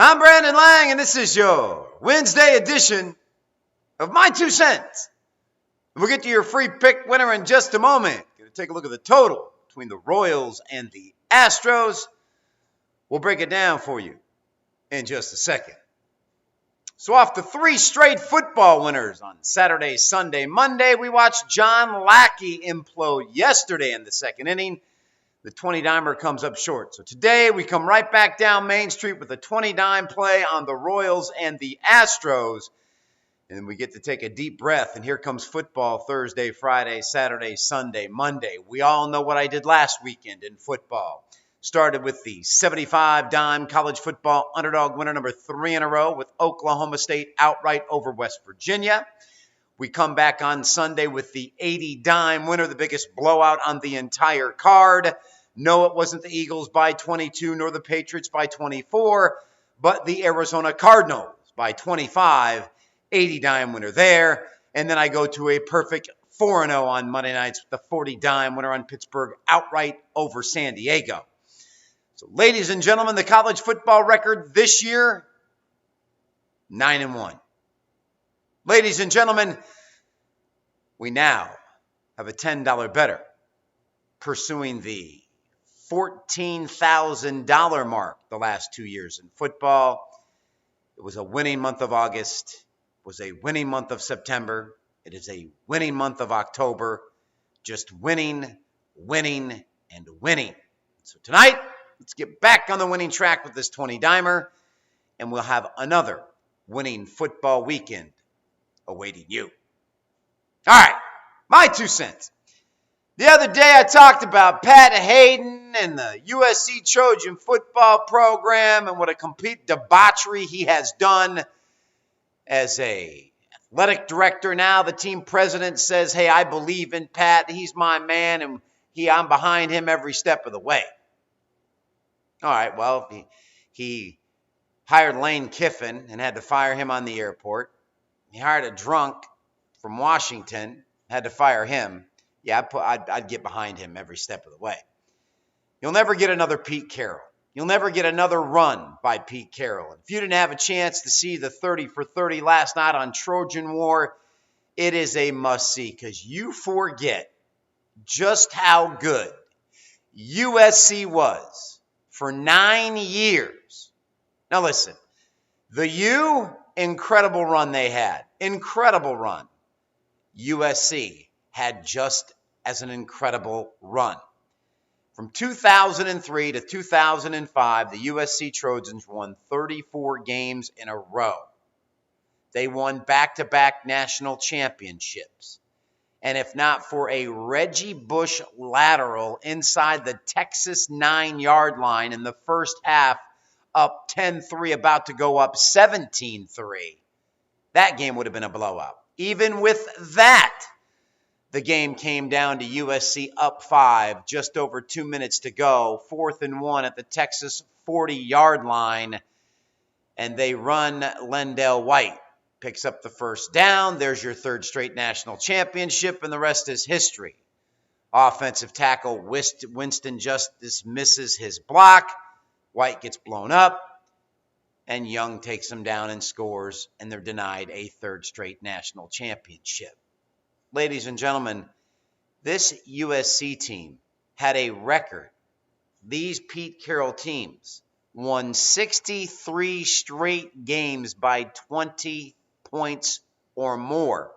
I'm Brandon Lang, and this is your Wednesday edition of My Two Cents. We'll get to your free pick winner in just a moment. Going to take a look at the total between the Royals and the Astros. We'll break it down for you in just a second. So off the 3 straight football winners on Saturday, Sunday, Monday, we watched John Lackey implode yesterday in the second inning. The 20-dimer comes up short. So today we come right back down Main Street with a 20-dime play on the Royals and the Astros. And we get to take a deep breath. And here comes football Thursday, Friday, Saturday, Sunday, Monday. We all know what I did last weekend in football. Started with the 75-dime college football underdog winner number 3 in a row with Oklahoma State outright over West Virginia. We come back on Sunday with the 80-dime winner, the biggest blowout on the entire card. No, it wasn't the Eagles by 22, nor the Patriots by 24, but the Arizona Cardinals by 25. 80-dime winner there. And then I go to a perfect 4-0 on Monday nights with the 40-dime winner on Pittsburgh outright over San Diego. So, ladies and gentlemen, the college football record this year, 9-1. Ladies and gentlemen, we now have a $10 bettor pursuing the $14,000 mark the last 2 years in football. It was a winning month of August. It was a winning month of September. It is a winning month of October. Just winning, winning, and winning. So tonight, let's get back on the winning track with this 20-dimer, and we'll have another winning football weekend awaiting you. All right, my 2 cents. The other day I talked about Pat Hayden and the USC Trojan football program and what a complete debauchery he has done as a athletic director. Now the team president says, hey, I believe in Pat. He's my man, and I'm behind him every step of the way. All right, well, he hired Lane Kiffin and had to fire him on the airport. He hired a drunk from Washington, had to fire him. Yeah, I'd get behind him every step of the way. You'll never get another Pete Carroll. You'll never get another run by Pete Carroll. If you didn't have a chance to see the 30 for 30 last night on Trojan War, it is a must-see because you forget just how good USC was for 9 years. Now listen, the U, incredible run they had. Incredible run. USC had just as an incredible run. From 2003 to 2005, the USC Trojans won 34 games in a row. They won back-to-back national championships. And if not for a Reggie Bush lateral inside the Texas 9-yard line in the first half, up 10-3, about to go up 17-3, that game would have been a blowout. Even with that, the game came down to USC up 5, just over 2 minutes to go, 4th and 1 at the Texas 40-yard line, and they run Lendell White. Picks up the first down. There's your 3rd straight national championship, and the rest is history. Offensive tackle Winston Justice misses his block. White gets blown up, and Young takes him down and scores, and they're denied a 3rd straight national championship. Ladies and gentlemen, this USC team had a record. These Pete Carroll teams won 63 straight games by 20 points or more.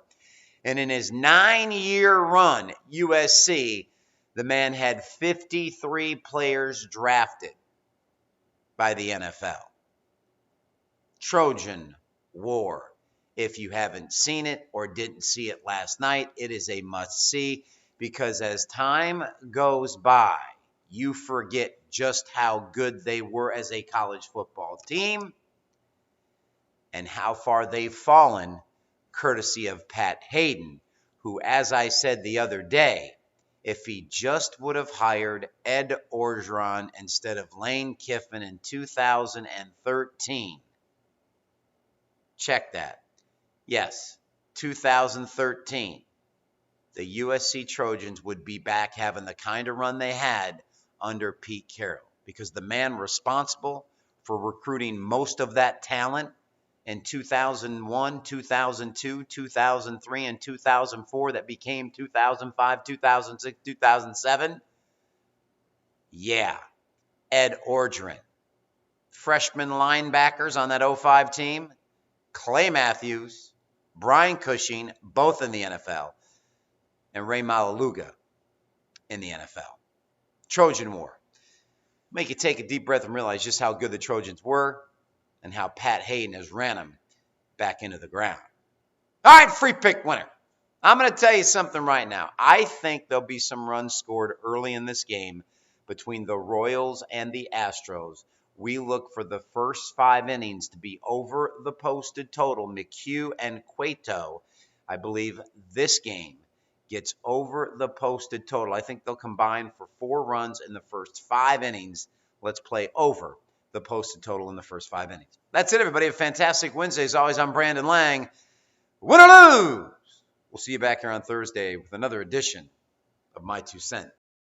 And in his 9-year run, USC, the man had 53 players drafted by the NFL. Trojan War. If you haven't seen it or didn't see it last night, it is a must-see because as time goes by, you forget just how good they were as a college football team and how far they've fallen courtesy of Pat Hayden, who, as I said the other day, if he just would have hired Ed Orgeron instead of Lane Kiffin in 2013, check that. Yes, 2013, the USC Trojans would be back having the kind of run they had under Pete Carroll because the man responsible for recruiting most of that talent in 2001, 2002, 2003, and 2004 that became 2005, 2006, 2007? Yeah, Ed Orgeron. Freshman linebackers on that 05 team, Clay Matthews, Brian Cushing, both in the NFL, and Ray Malaluga in the NFL. Trojan War. Make you take a deep breath and realize just how good the Trojans were and how Pat Hayden has ran them back into the ground. All right, free pick winner. I'm going to tell you something right now. I think there'll be some runs scored early in this game between the Royals and the Astros. We look for the first 5 innings to be over the posted total. McHugh and Cueto, I believe this game gets over the posted total. I think they'll combine for 4 runs in the first 5 innings. Let's play over the posted total in the first 5 innings. That's it, everybody. A fantastic Wednesday. As always, I'm Brandon Lang. Win or lose, we'll see you back here on Thursday with another edition of My 2 Cents.